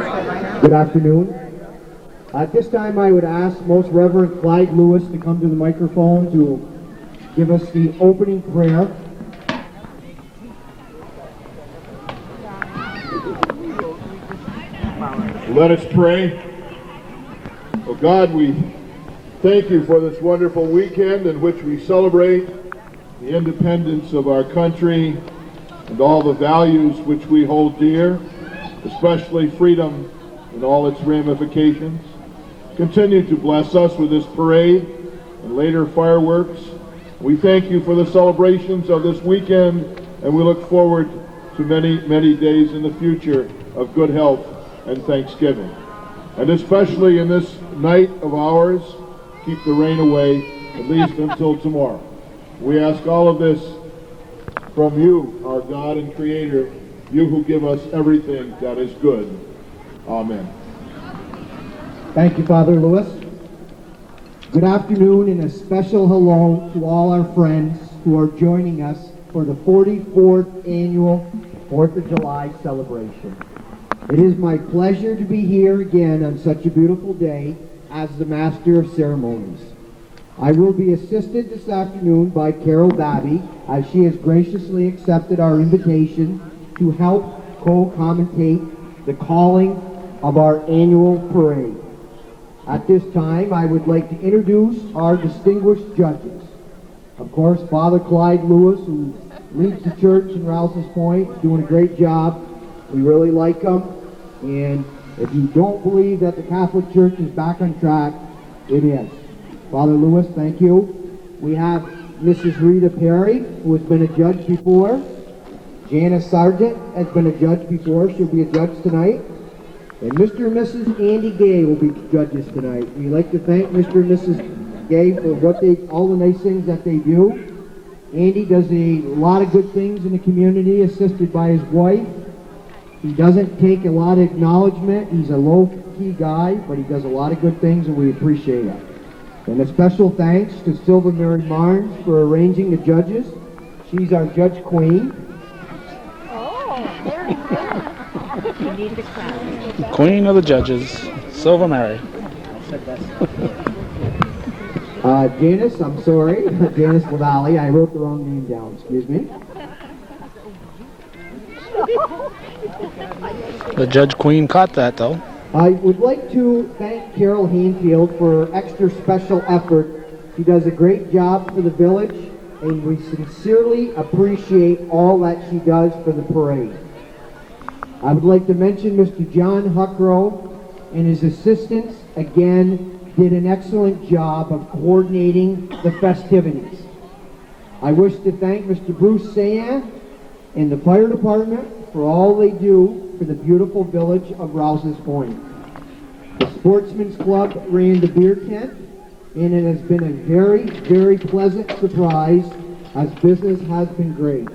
Good afternoon. At this time, I would ask Most Reverend Clyde Lewis to come to the microphone to give us the opening prayer. Let us pray. Oh God, we thank you for this wonderful weekend in which we celebrate the independence of our country and all the values which we hold dear, especially freedom and all its ramifications. Continue to bless us with this parade and later fireworks. We thank you for the celebrations of this weekend, and we look forward to many, many days in the future of good health and Thanksgiving. And especially in this night of ours, keep the rain away, at least until tomorrow. We ask all of this from you, our God and Creator, you who give us everything that is good. Amen. Thank you, Father Lewis. Good afternoon, and a special hello to all our friends who are joining us for the 44th annual 4th of July celebration. It is my pleasure to be here again on such a beautiful day as the Master of Ceremonies. I will be assisted this afternoon by Carol Babby, as she has graciously accepted our invitation to help co-commentate the calling of our annual parade. At this time, I would like to introduce our distinguished judges. Of course, Father Clyde Lewis, who leads the church in Rouses Point, is doing a great job. We really like him. And if you don't believe that the Catholic Church is back on track, it is. Father Lewis, thank you. We have Mrs. Rita Perry, who has been a judge before. Janice Sargent has been a judge before. She'll be a judge tonight. And Mr. and Mrs. Andy Gay will be judges tonight. We'd like to thank Mr. and Mrs. Gay for all the nice things that they do. Andy does a lot of good things in the community, assisted by his wife. He doesn't take a lot of acknowledgement. He's a low-key guy, but he does a lot of good things, and we appreciate it. And a special thanks to Sylva Mary Marnes for arranging the judges. She's our judge queen. Oh, very good. You need the crown. Queen of the judges, Sylva Mary. Janice, I'm sorry. Janice Lavalley. I wrote the wrong name down. Excuse me. The Judge Queen caught that, though. I would like to thank Carol Hainfield for her extra special effort. She does a great job for the village, and we sincerely appreciate all that she does for the parade. I would like to mention Mr. John Huckrow and his assistants, again, did an excellent job of coordinating the festivities. I wish to thank Mr. Bruce Sayan and the fire department for all they do for the beautiful village of Rouses Point. The Sportsman's Club ran the beer tent, and it has been a very, very pleasant surprise as business has been great.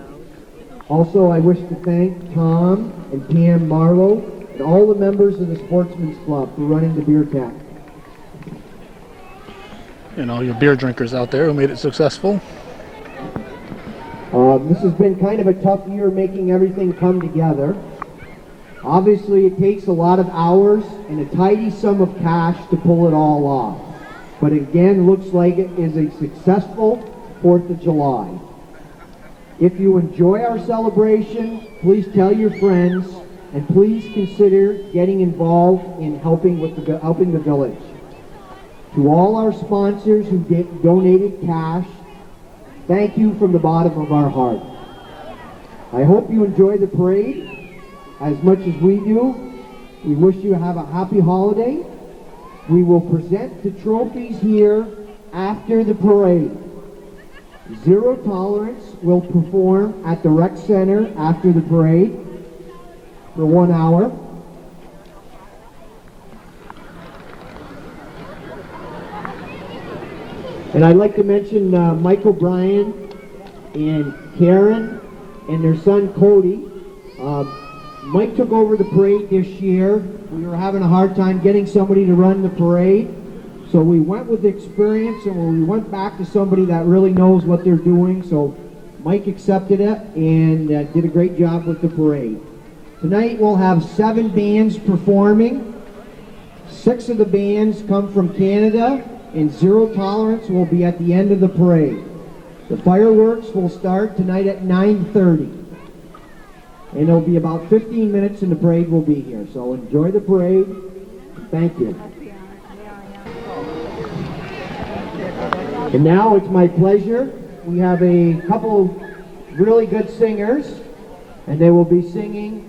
Also, I wish to thank Tom and Pam Marlowe and all the members of the Sportsman's Club for running the beer tent. You know, your beer drinkers out there who made it successful. This has been kind of a tough year making everything come together. Obviously, it takes a lot of hours and a tidy sum of cash to pull it all off. But again, looks like it is a successful 4th of July. If you enjoy our celebration, please tell your friends, and please consider getting involved in helping the village. To all our sponsors who donated cash, thank you from the bottom of our heart. I hope you enjoy the parade as much as we do. We wish you have a happy holiday. We will present the trophies here after the parade. Zero Tolerance will perform at the rec center after the parade for 1 hour. And I'd like to mention Mike O'Brien and Karen and their son Cody. Mike took over the parade this year. We were having a hard time getting somebody to run the parade. So we went with experience, and we went back to somebody that really knows what they're doing. So Mike accepted it and did a great job with the parade. Tonight we'll have 7 bands performing. 6 of the bands come from Canada, and Zero Tolerance will be at the end of the parade. The fireworks will start tonight at 9:30. And it'll be about 15 minutes and the parade will be here. So enjoy the parade. Thank you. And now it's my pleasure. We have a couple really good singers, and they will be singing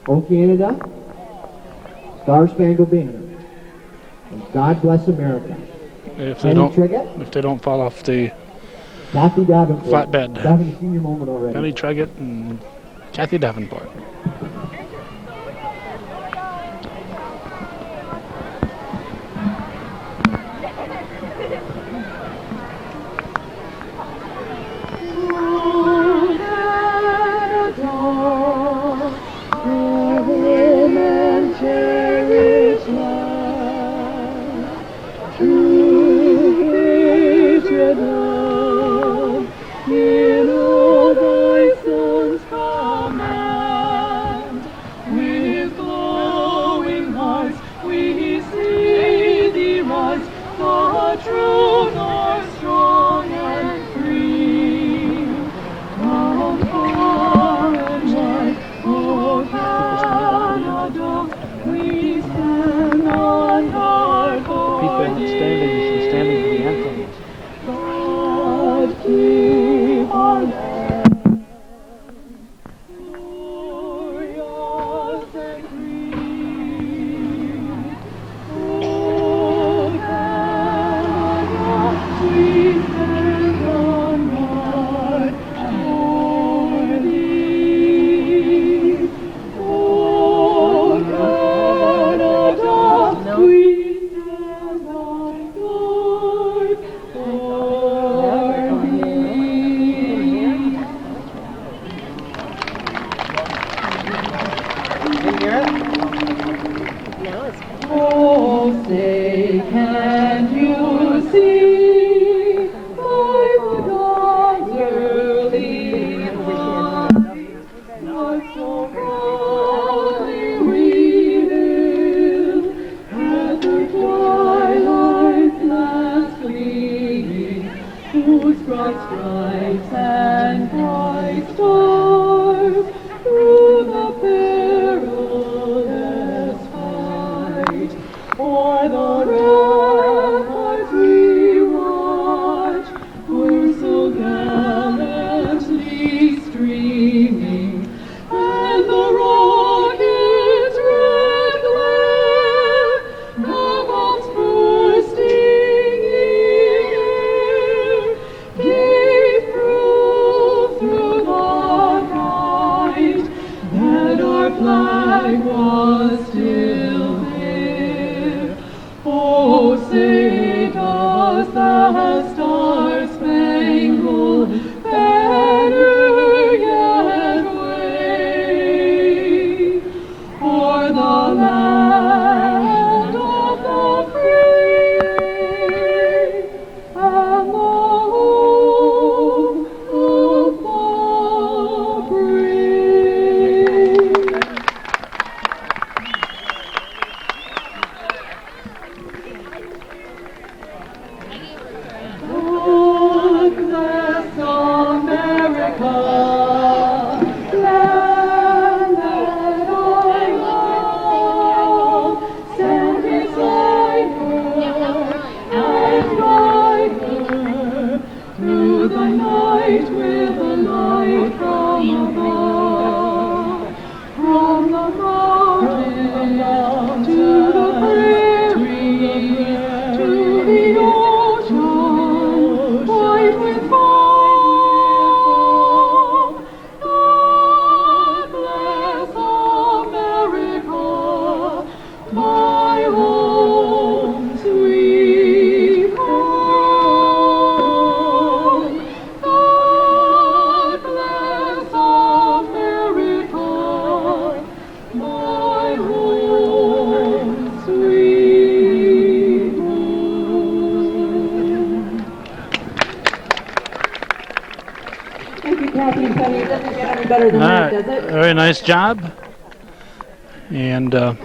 "O Canada," "Star Spangled Banner," and "God Bless America." If Penny Triggett, they don't fall off the Kathy Davenport. flatbed. Haven't seen your moment already. Penny Triggett and Kathy Davenport. Standing for the anthem. God keep our land glorious and free. Oh, Canada, we stand on guard for thee. Oh, Canada, we stand on guard. Matthew, Penny, it doesn't get any better than All that, right, does it? very nice job. And I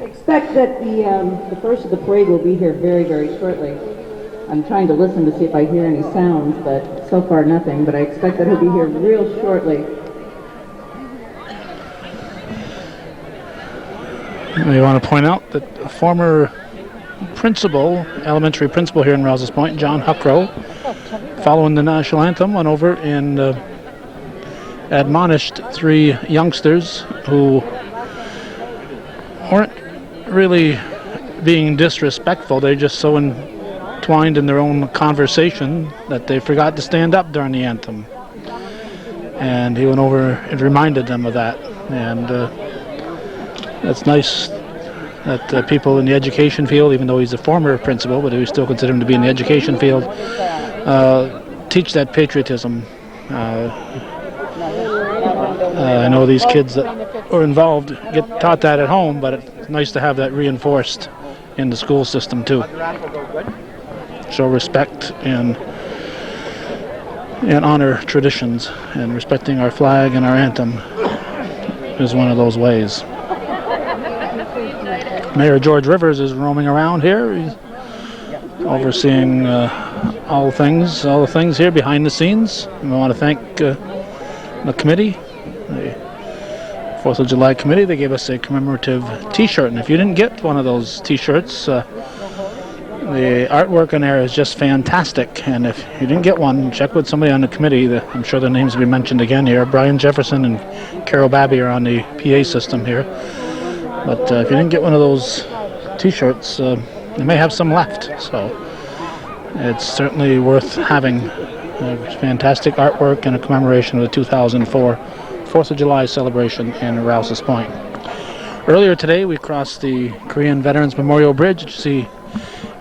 expect that the first of the parade will be here very, very shortly. I'm trying to listen to see if I hear any sounds, but so far nothing. But I expect that he'll be here real shortly. we want to point out that a former elementary principal here in Rouses Point, John Huckrow, following the national anthem, went over and admonished 3 youngsters who weren't really being disrespectful. They're just so entwined in their own conversation that they forgot to stand up during the anthem. And he went over and reminded them of that. And it's nice that people in the education field, even though he's a former principal, but we still consider him to be in the education field, teach that patriotism. I know these kids that are involved get taught that at home, but it's nice to have that reinforced in the school system too. Show respect and honor traditions, and respecting our flag and our anthem is one of those ways. Mayor George Rivers is roaming around here. He's overseeing all the things here behind the scenes. We want to thank the committee, the 4th of July committee. They gave us a commemorative t-shirt, and if you didn't get one of those t-shirts, the artwork in there is just fantastic. And if you didn't get one, check with somebody on the committee. I'm sure their names will be mentioned again here. Brian Jefferson and Carol Babby are on the PA system here. But if you didn't get one of those t-shirts, they may have some left. So it's certainly worth having. Fantastic artwork and a commemoration of the 2004 4th of July celebration in Rouses Point. Earlier today, we crossed the Korean Veterans Memorial Bridge. You see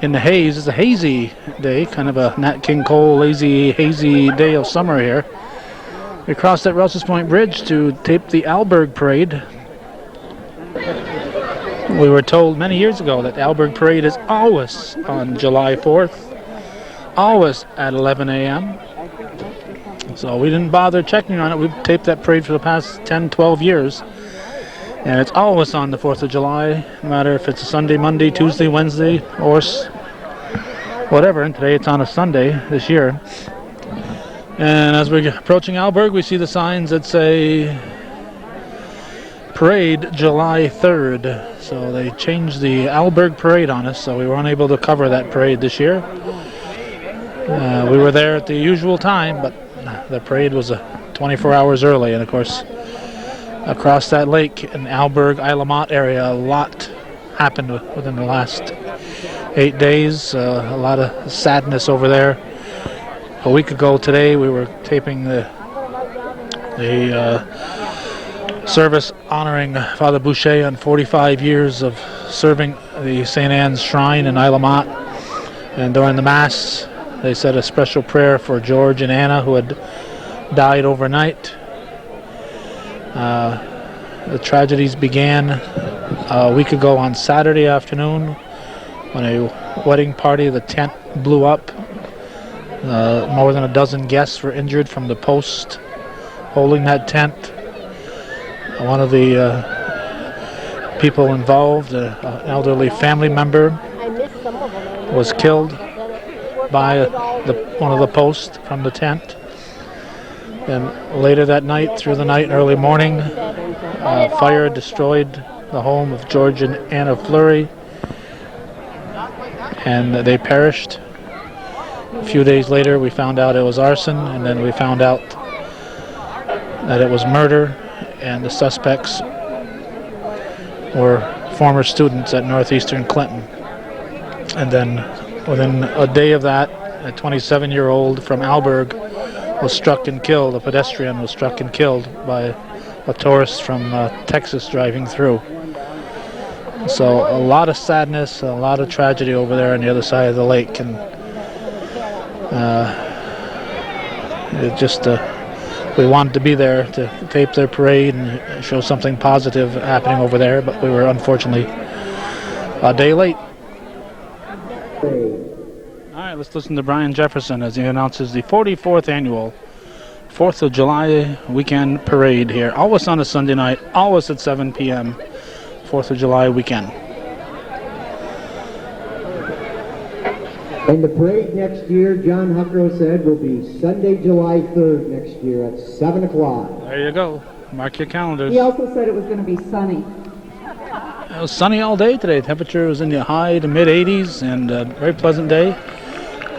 in the haze, it's a hazy day, kind of a Nat King Cole lazy, hazy day of summer here. We crossed that Rouses Point Bridge to tape the Alberg Parade. We were told many years ago that the Alberg Parade is always on July 4th, always at 11 a.m. So we didn't bother checking on it. We've taped that parade for the past 10, 12 years. And it's always on the 4th of July, no matter if it's a Sunday, Monday, Tuesday, Wednesday, or whatever. And today it's on a Sunday this year. And as we're approaching Alberg, we see the signs that say Parade July 3rd. So they changed the Alberg Parade on us, so we were unable to cover that parade this year. We were there at the usual time, but the parade was 24 hours early. And of course, across that lake in Alberg, Isle Mott area, a lot happened within the last 8 days. A lot of sadness over there. A week ago today, we were taping the service honoring Father Boucher on 45 years of serving the St. Anne's Shrine in Isle Mott. And during the Mass, they said a special prayer for George and Anna, who had died overnight. The tragedies began a week ago on Saturday afternoon when a wedding party, the tent blew up. More than a dozen guests were injured from the post holding that tent. One of the people involved, an elderly family member, was killed by one of the posts from the tent. And later that night, through the night and early morning, fire destroyed the home of George and Anna Fleury, and they perished. A few days later, we found out it was arson, and then we found out that it was murder, and the suspects were former students at Northeastern Clinton. And then within a day of that, a 27-year-old from Alberg was struck and killed. A pedestrian was struck and killed by a tourist from Texas driving through. So a lot of sadness, a lot of tragedy over there on the other side of the lake, and it just we wanted to be there to tape their parade and show something positive happening over there, but we were unfortunately a day late. All right, let's listen to Brian Jefferson as he announces the 44th annual 4th of July weekend parade here. Always on a Sunday night, always at 7 p.m. 4th of July weekend. And the parade next year, John Huckrow said, will be Sunday, July 3rd next year at 7 o'clock. There you go. Mark your calendars. He also said it was going to be sunny. It was sunny all day today. Temperature was in the high to mid 80s and a very pleasant day.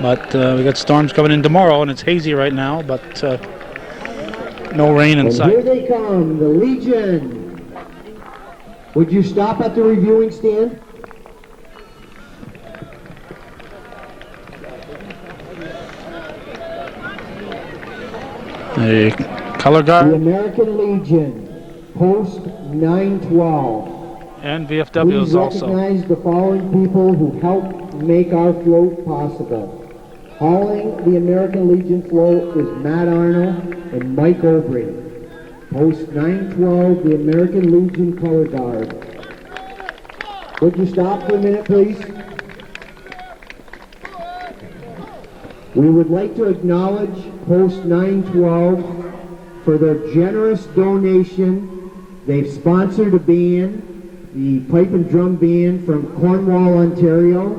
But we got storms coming in tomorrow, and it's hazy right now, but no rain in And sight. here they come, the Legion. Would you stop at the reviewing stand? The color The guard American Legion, Post 912. and VFWs Please also. recognize the following people who helped make our float possible. Hauling the American Legion float is Matt Arnold and Mike Obry. Post 912, the American Legion Color Guard. Would you stop for a minute, please? We would like to acknowledge Post 912 for their generous donation. They've sponsored a band, the pipe and drum band from Cornwall, Ontario.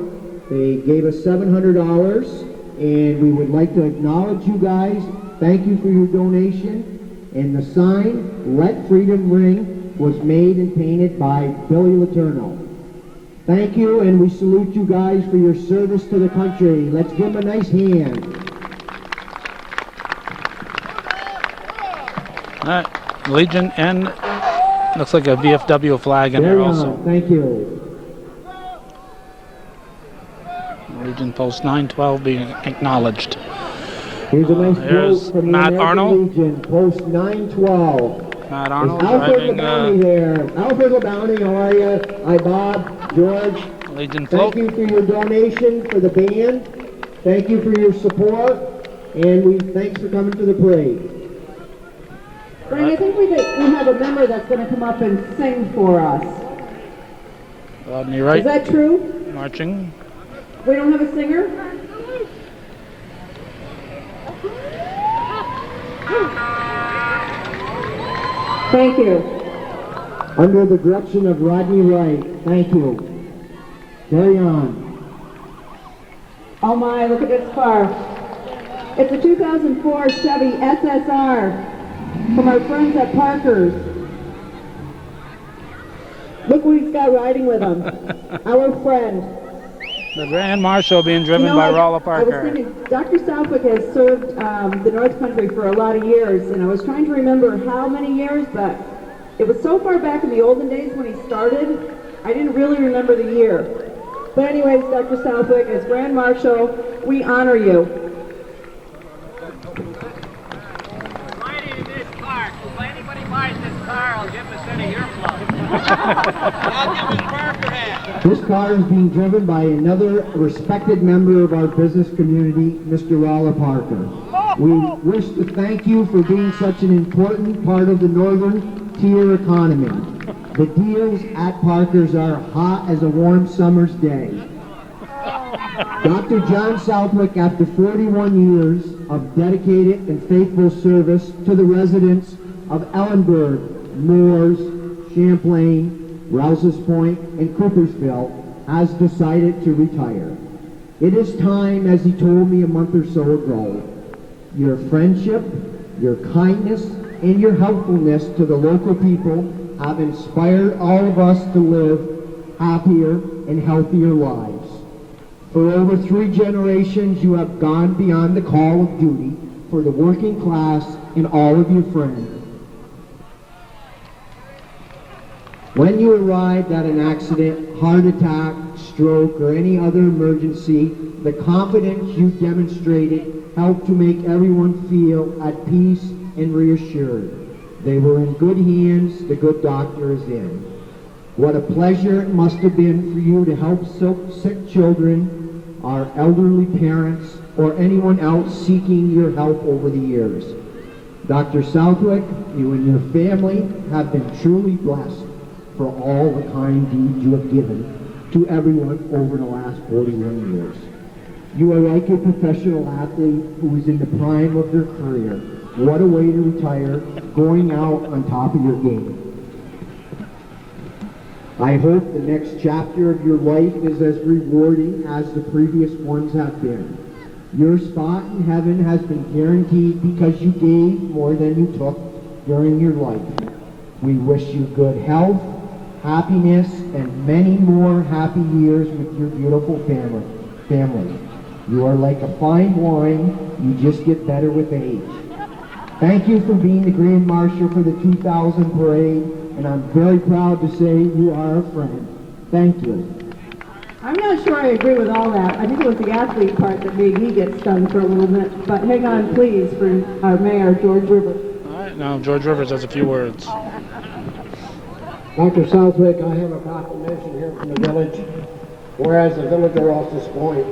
They gave us $700, and we would like to acknowledge you guys. Thank you for your donation. And the sign, Let Freedom Ring, was made and painted by Billy Letourneau. Thank you, and we salute you guys for your service to the country. Let's give them a nice hand. All right, Legion and looks like a VFW flag in there Very also. on. Thank you. Legion Post 912 being acknowledged. Here's a nice There's quote from the Matt American Arnold. Legion, Post 912. Matt There's Arnold Alfred driving Labounty there. Alfred Labounty, how are you? Hi, Bob, George. Legion float. Thank you for your donation for the band. Thank you for your support. And thanks for coming to the parade. Brian, I think we have a member that's going to come up and sing for us. On your Is right, that true? marching. We don't have a singer? Thank you. Under the direction of Rodney Wright. Thank you. Carry on. Oh my, look at this car. It's a 2004 Chevy SSR from our friends at Parker's. Look who he's got riding with him. Our friend. The Grand Marshal being driven by Rolla Parker. I was thinking, Dr. Southwick has served the North Country for a lot of years, and I was trying to remember how many years, but it was so far back in the olden days when he started, I didn't really remember the year. But anyways, Dr. Southwick, as Grand Marshal, we honor you. In this car. If anybody buys this car, I'll give him a set of earplugs. I'll give him Parker hat. This car is being driven by another respected member of our business community, Mr. Rolla Parker. We wish to thank you for being such an important part of the northern tier economy. The deals at Parker's are hot as a warm summer's day. Dr. John Southwick, after 41 years of dedicated and faithful service to the residents of Ellenburg, Moores, Champlain, Rouses Point, and Coopersville, has decided to retire. It is time, as he told me a month or so ago, your friendship, your kindness, and your helpfulness to the local people have inspired all of us to live happier and healthier lives. For over 3 generations, you have gone beyond the call of duty for the working class and all of your friends. When you arrived at an accident, heart attack, stroke, or any other emergency, the confidence you demonstrated helped to make everyone feel at peace and reassured. They were in good hands, the good doctor is in. What a pleasure it must have been for you to help sick children, our elderly parents, or anyone else seeking your help over the years. Dr. Southwick, you and your family have been truly blessed for all the kind deeds you have given to everyone over the last 41 years. You are like a professional athlete who is in the prime of their career. What a way to retire, going out on top of your game. I hope the next chapter of your life is as rewarding as the previous ones have been. Your spot in heaven has been guaranteed because you gave more than you took during your life. We wish you good health, happiness, and many more happy years with your beautiful family. You are like a fine wine, you just get better with age. Thank you for being the Grand Marshal for the 2000 parade, and I'm very proud to say you are a friend. Thank you. I'm not sure I agree with all that. I think it was the athlete part that made me get stung for a little bit. But hang on, please, for our mayor, George Rivers. All right, now George Rivers has a few words. Dr. Southwick, I have a proclamation here from the village. Whereas the village of Rouses Point,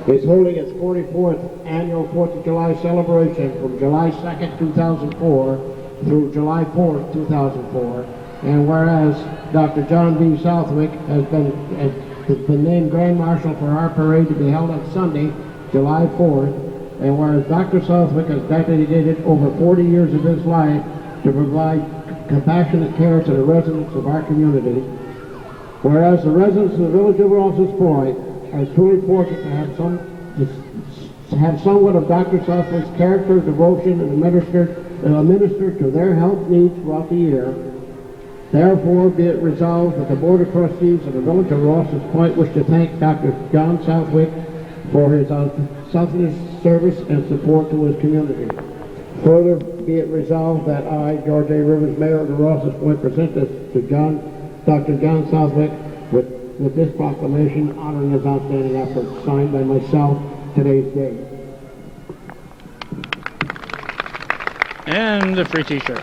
is holding its 44th annual 4th of July celebration from July 2nd, 2004 through July 4th, 2004. And whereas Dr. John B. Southwick has been named Grand Marshal for our parade to be held on Sunday, July 4th, and whereas Dr. Southwick has dedicated over 40 years of his life to provide compassionate care to the residents of our community, whereas the residents of the village of Rouses Point are truly fortunate to have somewhat of Dr. Southwick's character, devotion, and administer to their health needs throughout the year. Therefore, be it resolved that the Board of Trustees of the Village of Rouses Point wish to thank Dr. John Southwick for his selfless service and support to his community. Further, be it resolved that I, George A. Rivers, Mayor of the Rouses Point, present this to Dr. John Southwick with this proclamation honoring his outstanding efforts, signed by myself today's date. And a free t-shirt.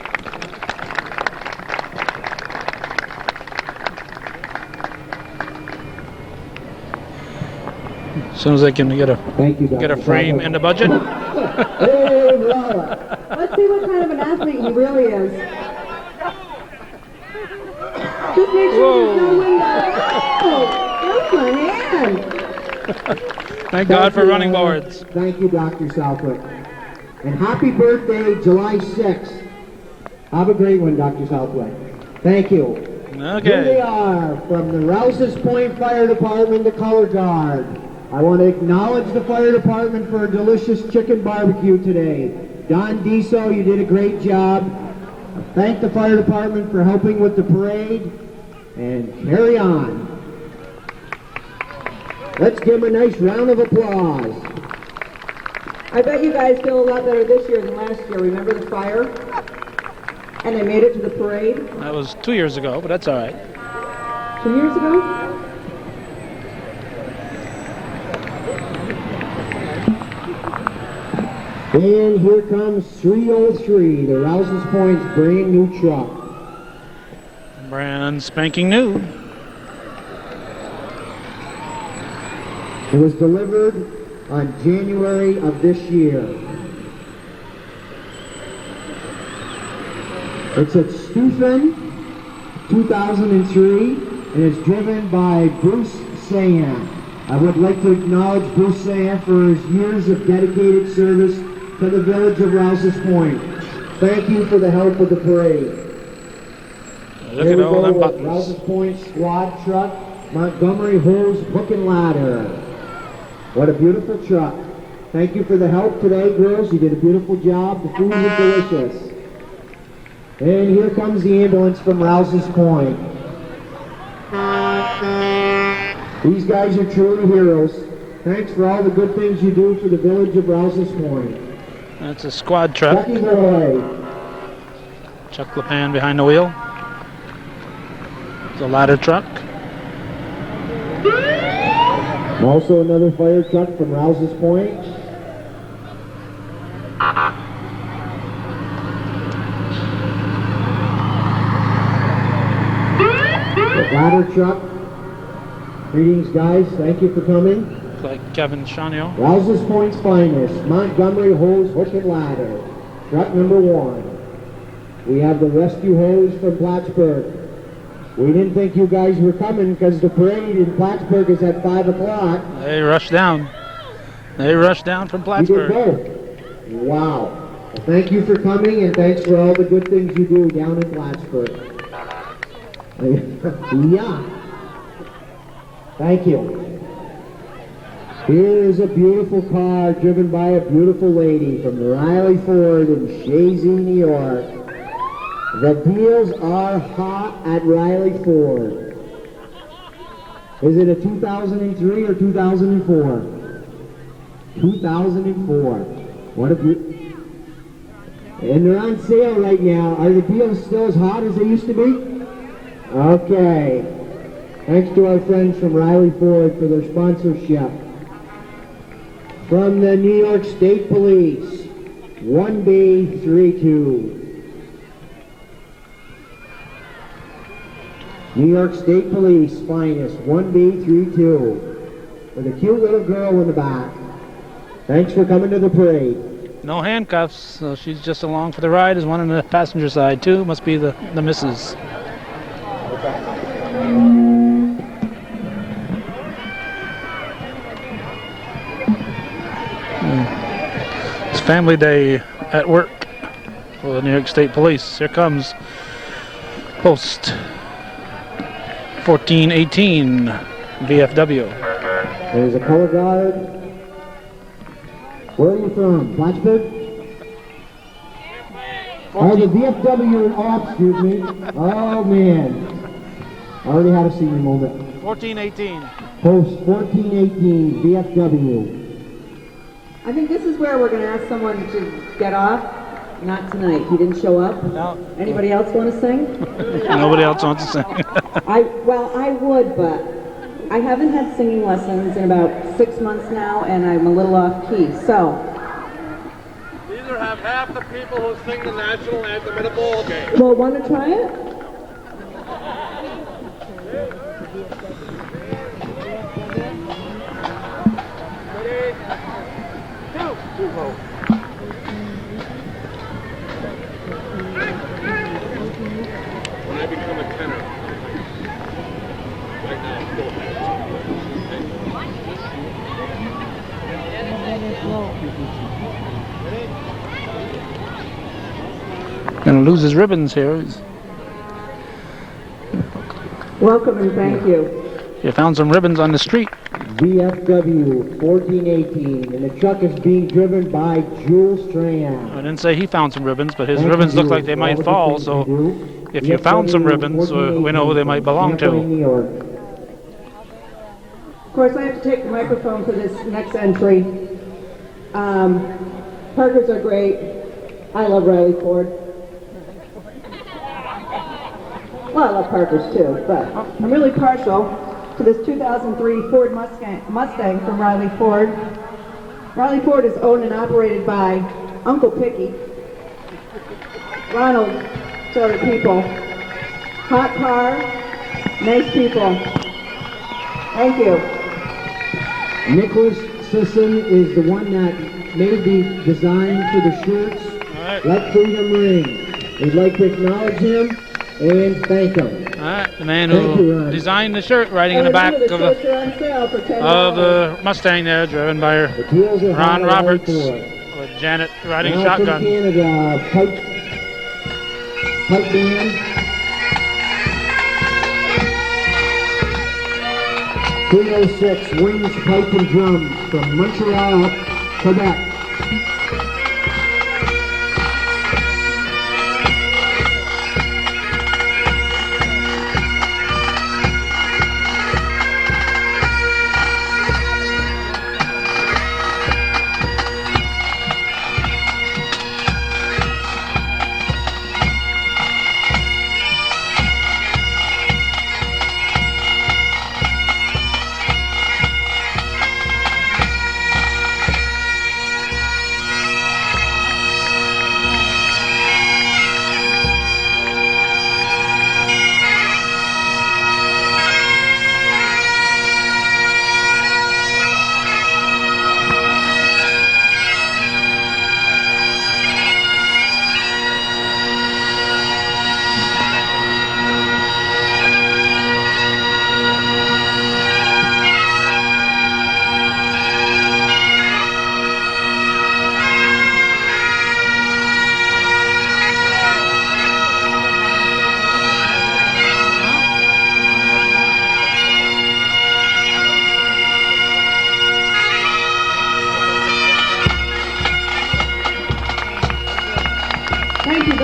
As soon as I can get Thank you, a Dr. frame in the budget. Hey, brother. Let's see what kind of an athlete he really is. Just make sure there's no window. Oh, there's my hand. Thank God for running boards. Thank you, Dr. Southwick. And happy birthday, July 6th. Have a great one, Dr. Southwick. Thank you. Here they are, from the Rouses Point Fire Department, the Color Guard. I want to acknowledge the fire department for a delicious chicken barbecue today. Don Diso, you did a great job. Thank the fire department for helping with the parade. And carry on. Let's give them a nice round of applause. I bet you guys feel a lot better this year than last year. Remember the fire? And they made it to the parade? That was 2 years ago, but that's all right. 2 years ago? And here comes 303, the Rouses Point's brand new truck. Brand spanking new. It was delivered on January of this year. It's a Stufen 2003, and it's driven by Bruce Sayan. I would like to acknowledge Bruce Sayan for his years of dedicated service to the village of Rouses Point. Thank you for the help with the parade. Look at all them buttons. Rouses Point squad truck, Montgomery Hose Hook and Ladder. What a beautiful truck. Thank you for the help today, girls. You did a beautiful job. The food was delicious. And here comes the ambulance from Rouses Point. These guys are truly heroes. Thanks for all the good things you do for the village of Rouses Point. That's a squad truck. Chucky boy. Chuck LePan behind the wheel. It's a ladder truck. Also another fire truck from Rouses Point. The ladder truck. Greetings, guys. Thank you for coming. Looks like Kevin Shanio. Rouses Point's finest, Montgomery Hose Hook and Ladder. Truck number 1. We have the rescue hose from Plattsburgh. We didn't think you guys were coming because the parade in Plattsburgh is at 5 o'clock. They rushed down. They rushed down from You did Plattsburgh. both. Wow. Well, thank you for coming, and thanks for all the good things you do down in Plattsburgh. Yeah. Thank you. Here is a beautiful car driven by a beautiful lady from Riley Ford in Shazy, New York. The deals are hot at Riley Ford. Is it a 2003 or 2004? 2004. What a beautiful... And they're on sale right now. Are the deals still as hot as they used to be? Okay. Thanks to our friends from Riley Ford for their sponsorship. From the New York State Police, 1B32. New York State Police finest, 1B32. With a cute little girl in the back. Thanks for coming to the parade. No handcuffs, so she's just along for the ride. There's one on the passenger side too. Must be the missus. It's family day at work for the New York State Police. Here comes Post 1418 VFW. There's a color guard. Where are you from? Plattsburgh? Oh, the VFW, oh, excuse me. Oh, man. I already had a senior moment. 1418. Post 1418, VFW. I think this is where we're going to ask someone to get off. Not tonight. He didn't show up. No. Anybody else want to sing? Nobody else wants to sing. I would, but I haven't had singing lessons in about 6 months now, and I'm a little off key. So, Either have half the people who sing the national anthem at a ball game. well, want to try it? Too low. When I become a tenor, right now I'm still Gonna lose his ribbons here. Welcome and thank you. You found some ribbons on the street. VFW 1418, and the truck is being driven by Jules Strand. I didn't say he found some ribbons, but his Thank ribbons you, look like they Jules, might for all fall, the good so things you do. if you found some VFW ribbons, we know who they might belong Champlain, New to. York. Of course, I have to take the microphone for this next entry. Parkers are great. I love Riley Ford. Well, I love Parkers too, but I'm really partial to this 2003 Ford Mustang from Riley Ford. Riley Ford is owned and operated by Uncle Picky, Ronald sort of people. Hot car, nice people. Thank you. Nicholas Sisson is the one that made the design for the shirts. Let freedom ring. We'd like to acknowledge him and thank him. Alright, the man Thank you, who Ron. designed the shirt riding in And the back remember, of the shirts are on sale for $10. the Mustang there, driven by The deals are hot Ron at Roberts, Riley Ford. with Janet riding Now shotgun. from Canada, pipe band. 306 Wings Pipe and Drums from Montreal, Quebec.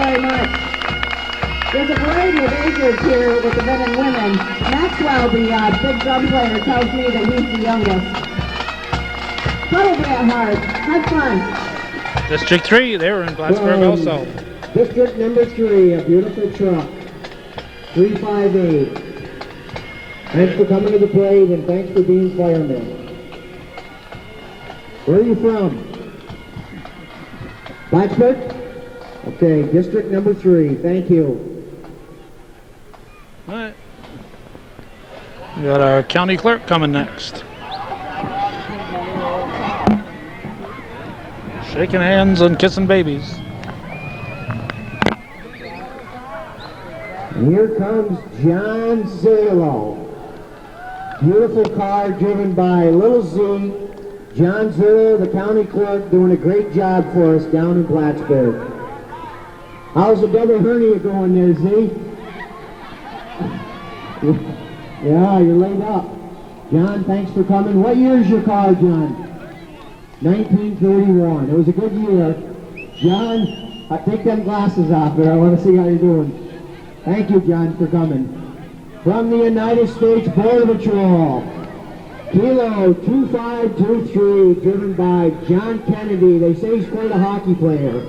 very much. There's a variety of ages here with the men and women. Maxwell, the big drum player, tells me that he's the youngest. Probably at heart. Have fun. District 3, they were in Plattsburgh also. District number 3, a beautiful truck. 358. Thanks for coming to the parade and thanks for being firemen. Where are you from? Plattsburgh? Okay, district number 3. Thank you. All right. We got our county clerk coming next. Shaking hands and kissing babies. Here comes John Zerlo. Beautiful car driven by Little Z. John Zerlo, the county clerk, doing a great job for us down in Plattsburgh. How's the double hernia going there, Z? Yeah, you're laid up. John, thanks for coming. What year is your car, John? 1931. It was a good year. John, take them glasses off there. I want to see how you're doing. Thank you, John, for coming. From the United States Border Patrol, Kilo 2523, driven by John Kennedy. They say he's quite a hockey player.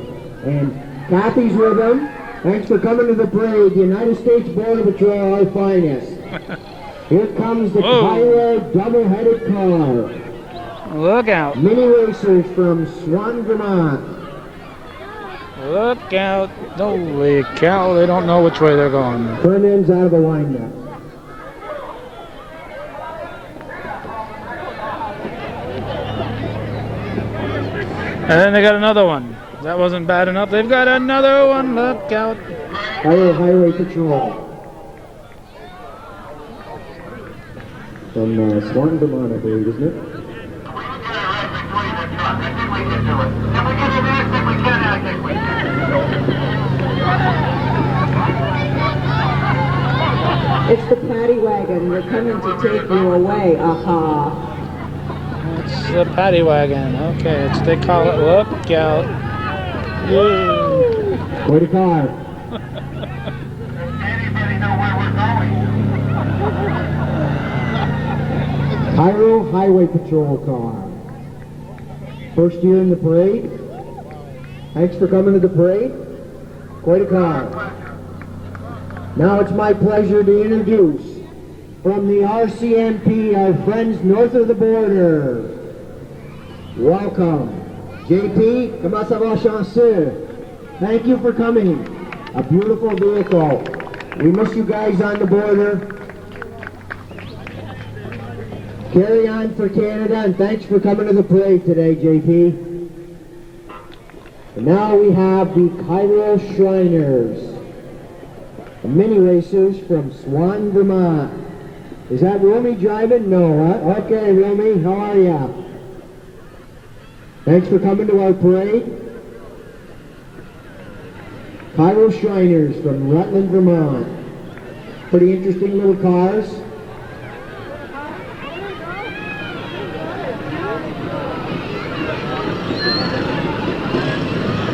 And Kathy's with him. Thanks for coming to the parade. The United States Border Patrol, our finest. Here comes the Cairo double-headed car. Look out. Mini racers from Swan, Vermont. Look out. Holy cow, they don't know which way they're going. Front end's out of alignment. And then they got another one. That wasn't bad enough. They've got another one. Look out. Cairo Highway Patrol. From Swan, Vermont, I believe, isn't it? It's the paddy wagon. We're coming to take you away. Aha. It's the paddy wagon. Okay, they call it. Look out. Yeah. Way to car. Anybody know where we're going? Cairo Highway Patrol car. First year in the parade. Thanks for coming to the parade. Quite a car. Now it's my pleasure to introduce from the RCMP, our friends north of the border. Welcome. JP, comment ça va, chanceux? Thank you for coming. A beautiful vehicle. We miss you guys on the border. Carry on for Canada, and thanks for coming to the parade today, JP. And now we have the Cairo Shriners, the mini racers from Swan, Vermont. Is that Romy driving? No, huh? Okay, Romy, how are ya? Thanks for coming to our parade. Cairo Shriners from Rutland, Vermont. Pretty interesting little cars.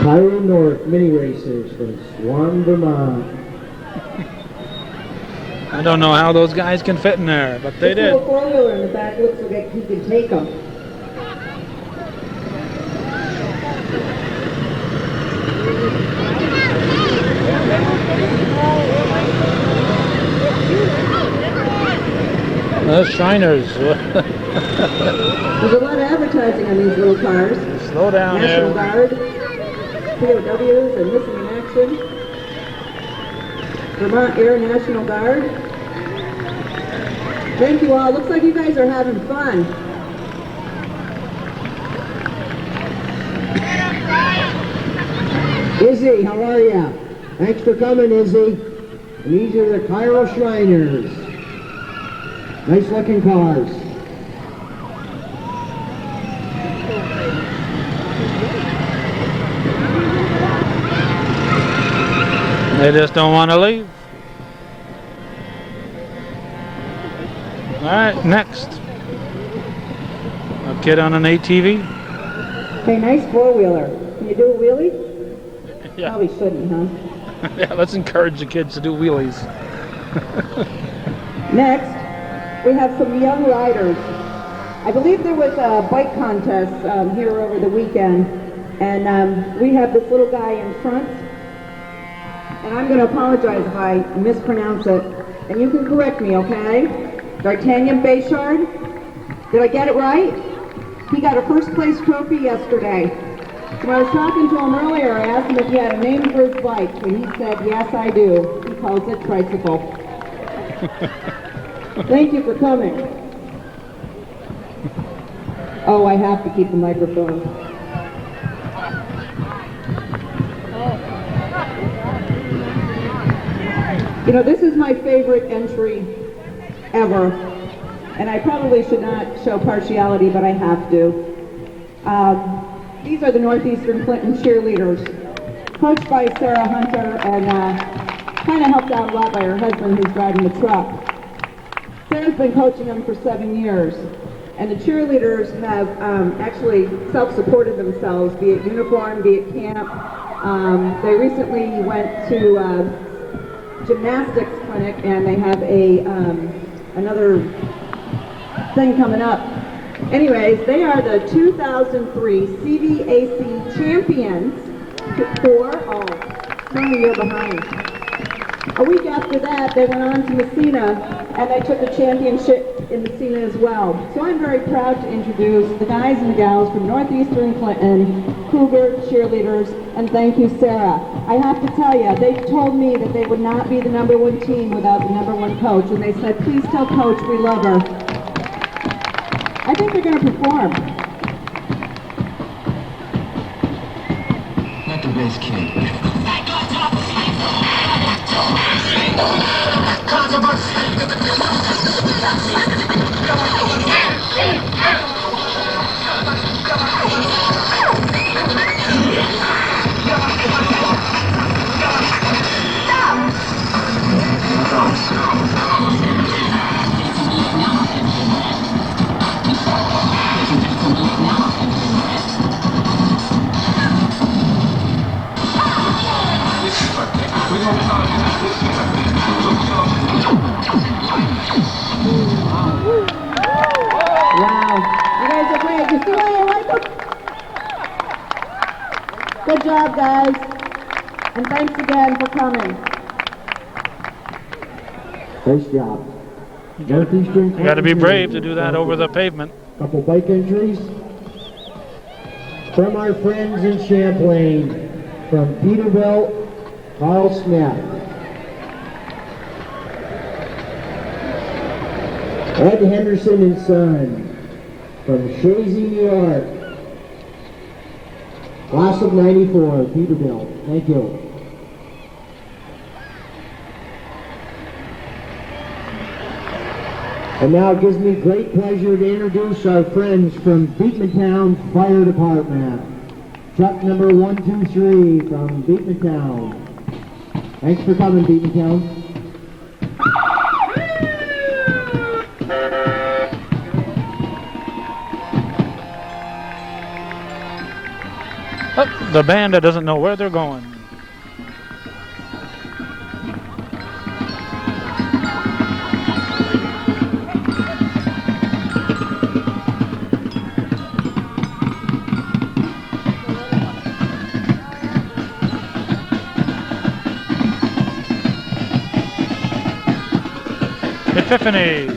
Cairo North mini racers from Swan, Vermont. I don't know how those guys can fit in there, but they This did. little four-wheeler in the back looks like he can take them. The Shriners. There's a lot of advertising on these little cars. Slow down National there. Guard, POWs, and missing in action. Vermont Air National Guard. Thank you all. Looks like you guys are having fun. Izzy, how are ya? Thanks for coming, Izzy. And these are the Cairo Shriners. Nice looking cars. They just don't want to leave. All right, next. A kid on an ATV. Okay, nice four-wheeler. Can you do a wheelie? Yeah. Probably shouldn't, huh? Yeah, let's encourage the kids to do wheelies. Next, we have some young riders. I believe there was a bike contest here over the weekend, and we have this little guy in front, and I'm going to apologize if I mispronounce it, and you can correct me, okay? D'Artagnan Bayshard? Did I get it right? He got a first place trophy yesterday. So when I was talking to him earlier, I asked him if he had a name for his bike, and he said, yes, I do. He calls it Tricycle. Thank you for coming. Oh, I have to keep the microphone. You know, this is my favorite entry ever, and I probably should not show partiality, but I have to. These are the Northeastern Clinton cheerleaders, coached by Sarah Hunter, and kind of helped out a lot by her husband who's driving the truck. Sarah's been coaching them for 7 years, and the cheerleaders have actually self-supported themselves, be it uniform, be it camp. They recently went to gymnastics clinic, and they have another thing coming up. Anyways, they are the 2003 CVAC champions from the year behind. A week after that, they went on to Messina, and they took the championship in Messina as well. So I'm very proud to introduce the guys and the gals from Northeastern Clinton, Cougar cheerleaders, and thank you, Sarah. I have to tell you, they told me that they would not be the #1 team without the #1 coach, and they said, please tell Coach we love her. I think they're going to perform. Not the best kid. Wow, you guys are great. You see why I like them? Good job, guys. And thanks again for coming. Nice job. Northeastern You got to be brave to do that over the pavement. Couple bike entries. From our friends in Champlain, from Peterbilt, Carl Smith. Ed Henderson and Son, from Shazy, New York. Class of 94, Peterbilt. Thank you. And now it gives me great pleasure to introduce our friends from Beekmantown Fire Department. Truck number 123 from Beekmantown. Thanks for coming, Beekmantown. Oh, the band that doesn't know where they're going. Epiphany.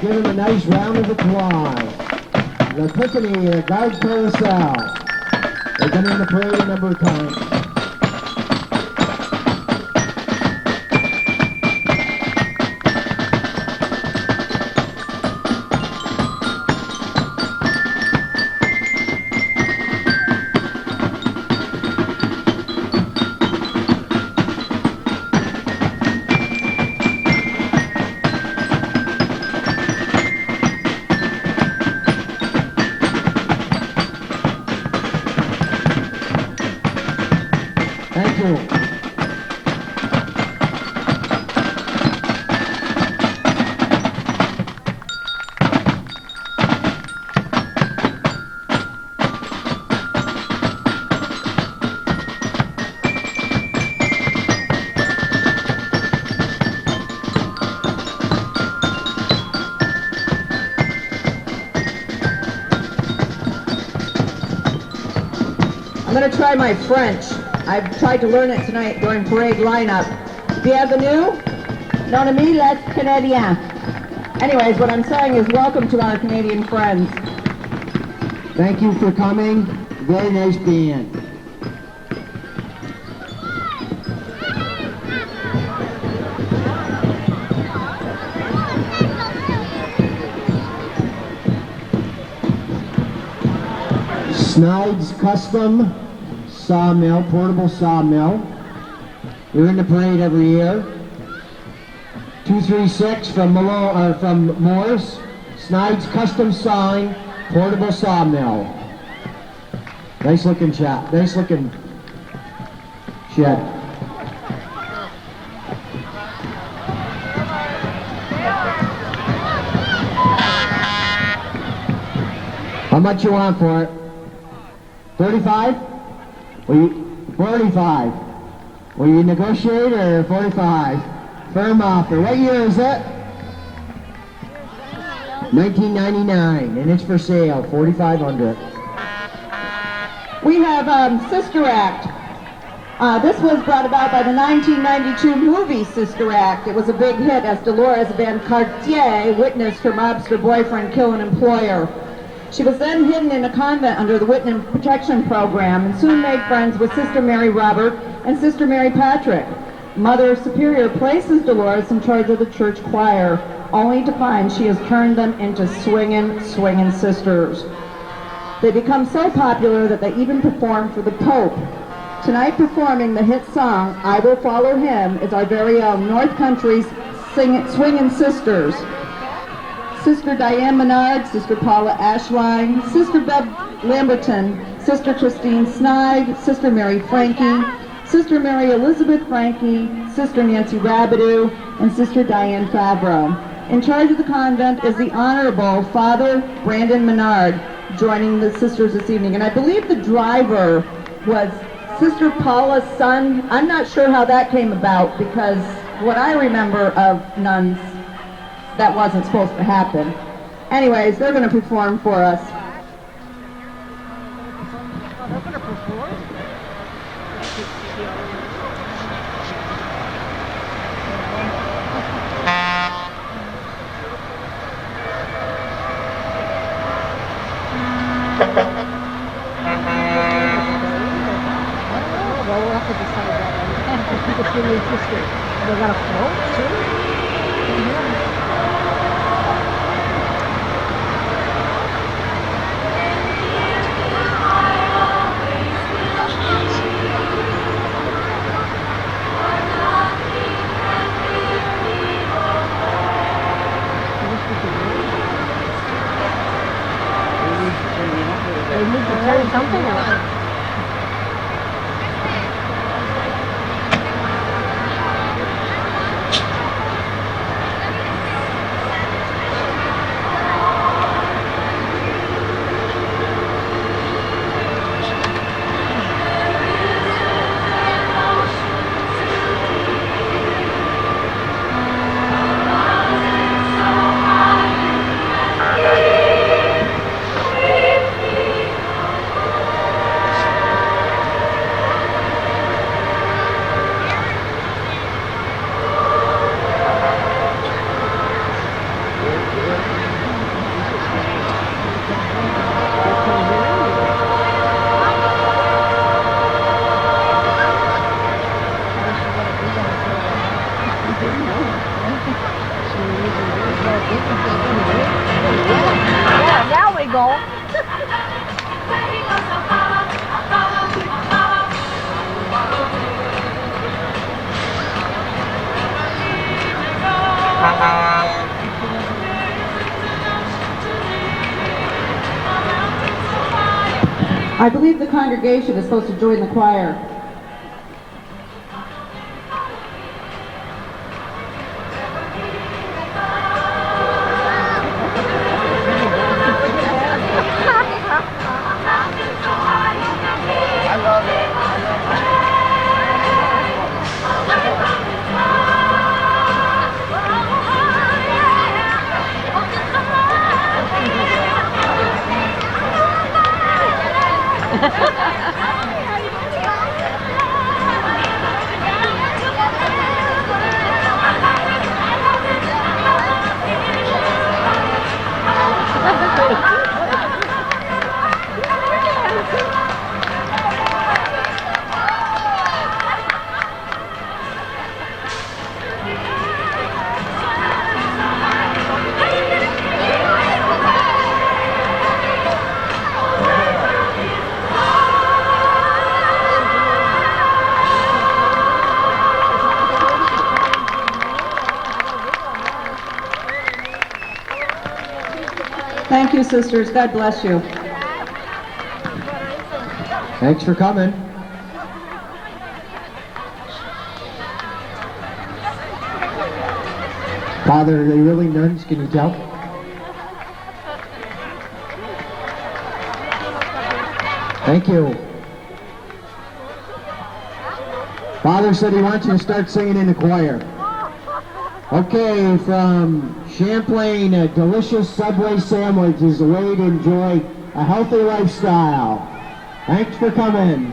give them a nice round of applause. The Tiffany, the Guard Carousel. They've been in the parade a number of times. Thank you. I'm going to try my French. I've tried to learn it tonight during parade lineup. Bienvenue, non ami les Canadiens. Anyways, what I'm saying is welcome to our Canadian friends. Thank you for coming. Very nice band. Snides Custom Sawmill, portable sawmill. We're in the parade every year. 236 from Malone, or from Morris. Snides Custom Sawing, portable sawmill. Nice looking shop. Nice looking shed. How much you want for it? 35? Will you, 45. Will you negotiate or 45? Firm offer. What year is it? 1999, and it's for sale, 4,500. We have Sister Act. This was brought about by the 1992 movie Sister Act. It was a big hit as Dolores Van Cartier witnessed her mobster boyfriend kill an employer. She was then hidden in a convent under the Witness Protection Program and soon made friends with Sister Mary Robert and Sister Mary Patrick. Mother Superior places Dolores in charge of the church choir, only to find she has turned them into swinging sisters. They become so popular that they even perform for the Pope. Tonight performing the hit song, I Will Follow Him, is our very own North Country's Swingin' Sisters. Sister Diane Menard, Sister Paula Ashline, Sister Bev Lamberton, Sister Christine Snide, Sister Mary Frankie, Sister Mary Elizabeth Frankie, Sister Nancy Rabideau, and Sister Diane Favreau. In charge of the convent is the Honorable Father Brandon Menard, joining the sisters this evening. And I believe the driver was Sister Paula's son. I'm not sure how that came about, because what I remember of nuns, that wasn't supposed to happen. Anyways, they're going to perform for us. They're going to perform? Well, we'll have to decide that. I think it's really interesting. They got a float, too? They need to turn something on. I believe the congregation is supposed to join the choir. Thank you, sisters. God bless you. Thanks for coming. Father, are they really nuns? Can you tell? Thank you. Father said he wants you to start singing in the choir. Okay, from Champlain, a delicious Subway sandwich is a way to enjoy a healthy lifestyle. Thanks for coming.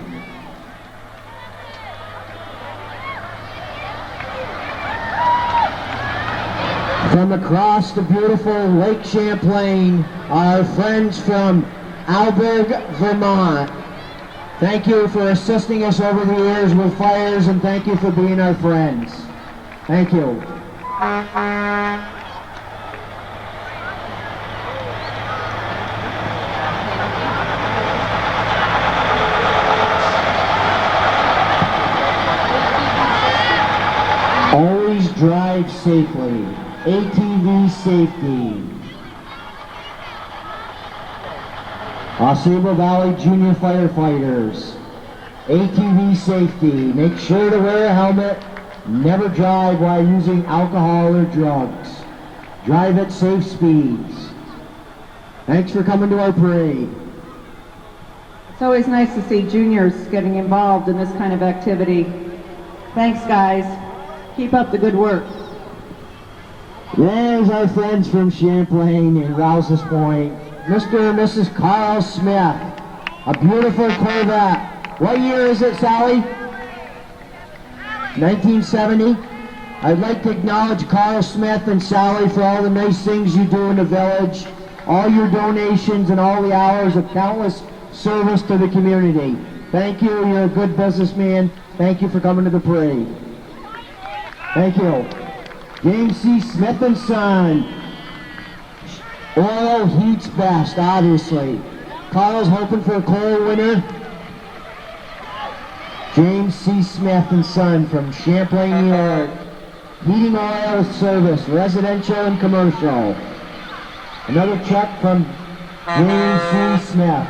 From across the beautiful Lake Champlain, our friends from Alberg, Vermont. Thank you for assisting us over the years with fires, and thank you for being our friends. Thank you. Always drive safely. ATV safety. Osceola Valley Junior Firefighters. ATV safety. Make sure to wear a helmet. Never drive while using alcohol or drugs. Drive at safe speeds. Thanks for coming to our parade. It's always nice to see juniors getting involved in this kind of activity. Thanks, guys. Keep up the good work. There's our friends from Champlain and Rouses Point. Mr. and Mrs. Carl Smith. A beautiful Corvette. What year is it, Sally? 1970. I'd like to acknowledge Carl Smith and Sally for all the nice things you do in the village, all your donations and all the hours of countless service to the community. Thank you. You're a good businessman. Thank you for coming to the parade. Thank you. James C. Smith and Son. Oil heats best, obviously. Carl's hoping for a cold winter. James C. Smith and Son from Champlain, New York. Heating oil service, residential and commercial. Another check from James C. Smith.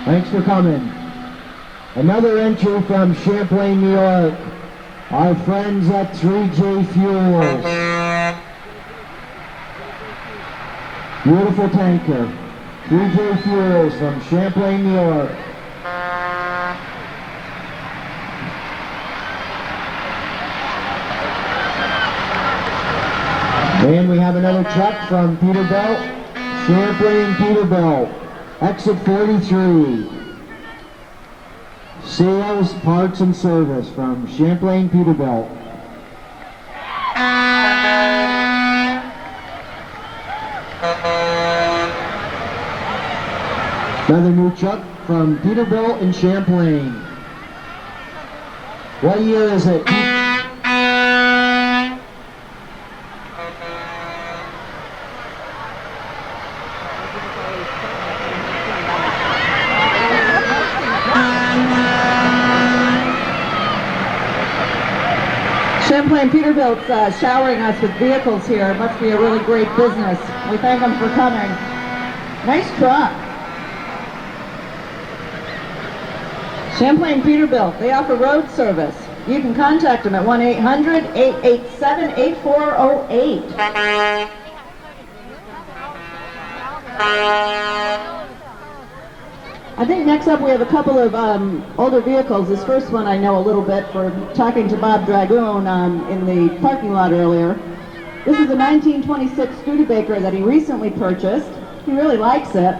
Thanks for coming. Another entry from Champlain, New York. Our friends at 3J Fuels. Beautiful tanker. 3J Fuels from Champlain, New York. And we have another truck from Peterbilt. Champlain Peterbilt. Exit 43. Sales, parts, and service from Champlain Peterbilt. Another new truck from Peterbilt in Champlain. What year is it? Champlain Peterbilt's showering us with vehicles here. It must be a really great business. We thank them for coming. Nice truck. Champlain Peterbilt, they offer road service. You can contact them at 1-800-887-8408. I think next up we have a couple of older vehicles. This first one I know a little bit for talking to Bob Dragoon in the parking lot earlier. This is a 1926 Studebaker that he recently purchased. He really likes it.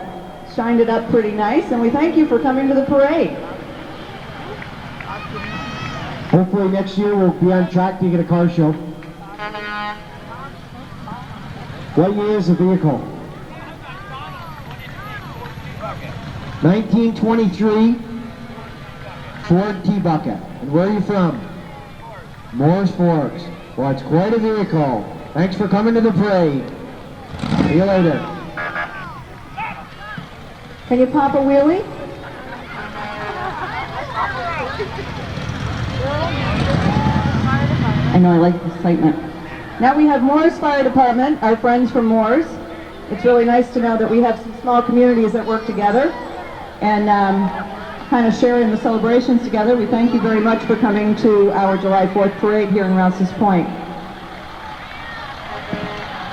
Shined it up pretty nice, and we thank you for coming to the parade. Hopefully next year we'll be on track to get a car show. What year is the vehicle? 1923 Ford T-Bucket. And where are you from? Morris Forks. Well, it's quite a vehicle. Thanks for coming to the parade. See you later. Can you pop a wheelie? I know, I like the excitement. Now we have Morris Fire Department, our friends from Morris. It's really nice to know that we have some small communities that work together and kind of sharing the celebrations together. We thank you very much for coming to our July 4th parade here in Rouses Point.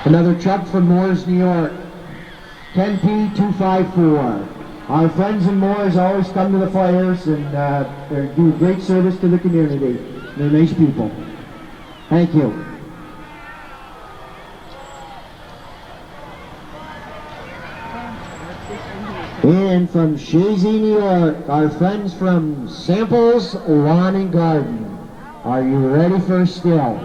Another truck from Moores, New York. 10P254. Our friends in Moores always come to the fires and they do great service to the community. They're nice people. Thank you. And from Shazy, New York, our friends from Samples Lawn and Garden. Are you ready for a still?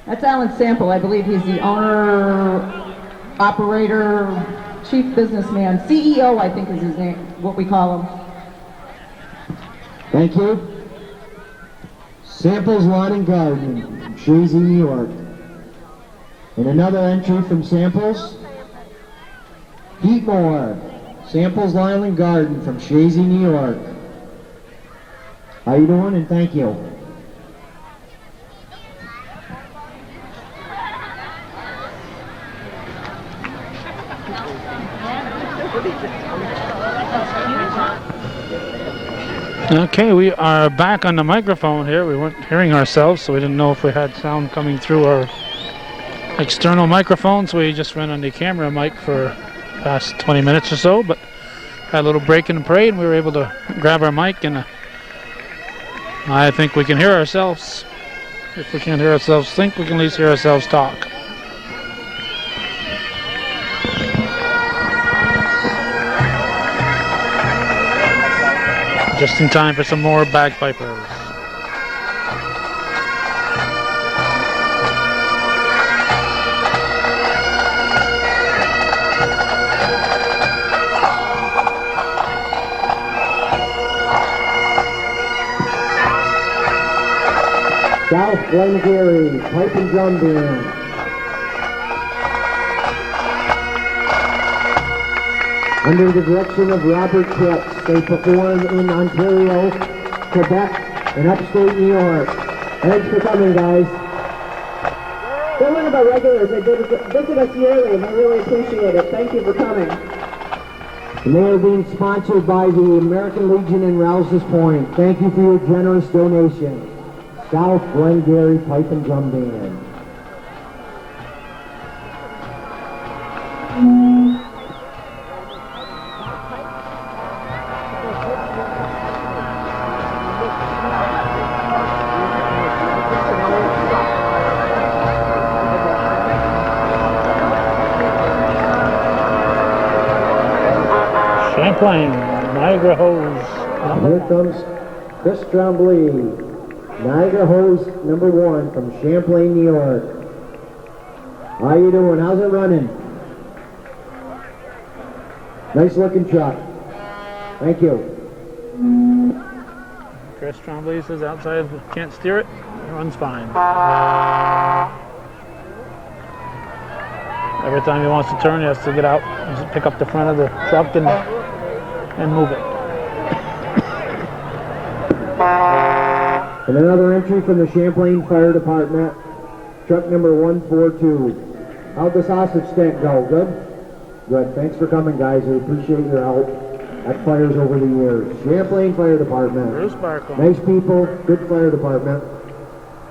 That's Alan Sample. I believe he's the owner, operator, chief businessman, CEO, I think is his name, what we call him. Thank you. Samples Lawn and Garden from Shazy, New York. And another entry from Samples. Pete Moore, Samples Lawn and Garden from Shazy, New York. How you doing? And thank you. Okay, we are back on the microphone here. We weren't hearing ourselves, so we didn't know if we had sound coming through our external microphones. We just ran on the camera mic for the past 20 minutes or so, but had a little break in the parade and we were able to grab our mic, and I think we can hear ourselves. If we can't hear ourselves think, we can at least hear ourselves talk. Just in time for some more bagpipers. South Glengarry Pipe and Drum Band. Under the direction of Robert Cripps, they perform in Ontario, Quebec, and upstate New York. Thanks for coming, guys. They're one of our regulars. They visit us yearly, and I really appreciate it. Thank you for coming. And they are being sponsored by the American Legion in Rouses Point. Thank you for your generous donation. South Glengarry Pipe and Drum Band. Champlain, Niagara Hose. Here comes Chris Tremblay, Niagara Hose #1 from Champlain, New York. How you doing? How's it running? Nice looking truck. Thank you. Chris Tremblay says outside can't steer it, it runs fine. Every time he wants to turn, he has to get out and just pick up the front of the truck and move it. And another entry from the Champlain Fire Department, truck number 142. How'd the sausage stand go? Good? Good. Thanks for coming, guys. We appreciate your help at fires over the years. Champlain Fire Department. Bruce Barkle. Nice people, good fire department.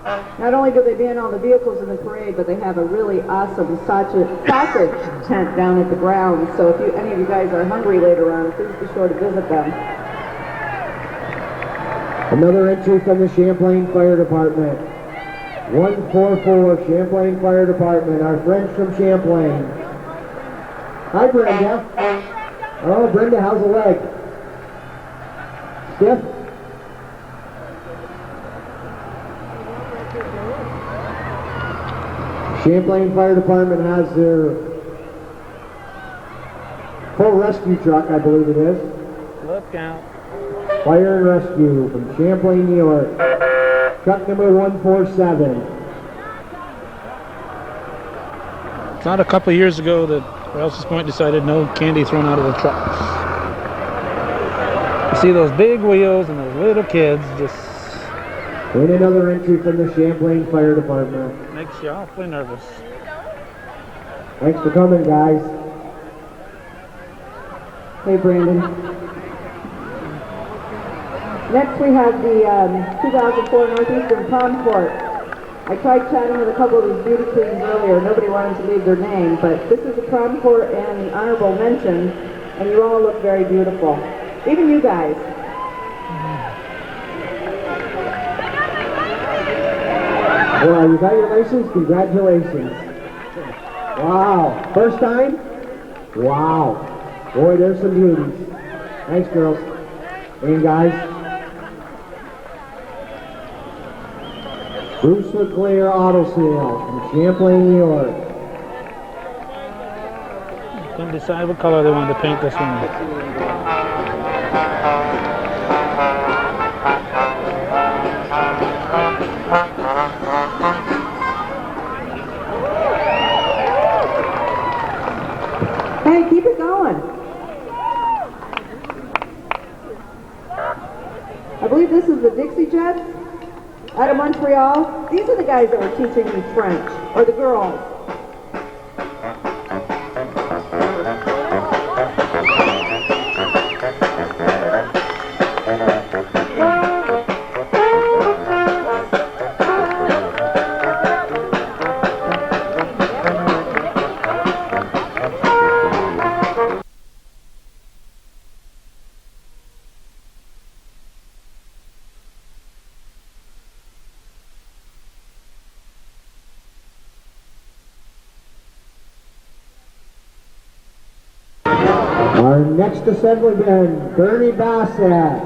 Not only do they ban all the vehicles in the parade, but they have a really awesome sausage tent down at the grounds. So if any of you guys are hungry later on, please be sure to visit them. Another entry from the Champlain Fire Department. 144 Champlain Fire Department, our friends from Champlain. Hi, Brenda. Oh, Brenda, how's the leg? Stiff? Champlain Fire Department has their full rescue truck, I believe it is. Look out. Fire and Rescue from Champlain, New York. Truck number 147. It's not a couple of years ago that Rouses Point decided no candy thrown out of the trucks. You see those big wheels and those little kids just And another entry from the Champlain Fire Department. makes you awfully nervous. Thanks for coming, guys. Hey, Brandon. Next we have the 2004 Northeastern Prom Court. I tried chatting with a couple of these beauty queens earlier. Nobody wanted to leave their name, but this is the prom court and the honorable mention, and you all look very beautiful. Even you guys. Well, you got your license? Congratulations. Wow. First time? Wow. Boy, there's some beauties. Thanks, girls. And guys. Bruce LeClaire Auto Sale from Champlain, New York. Couldn't decide what color they wanted to paint this one with. Hey, keep it going. I believe this is the Dixie Jets out of Montreal. These are the guys that were teaching me French, or the girls. Our next assemblyman, Bernie Bassett.